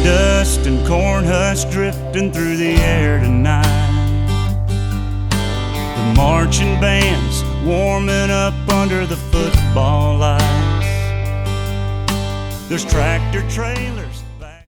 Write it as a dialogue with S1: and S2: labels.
S1: dust and corn husks drifting through the air tonight. The marching band's warming up under the football lights. There's tractor trailers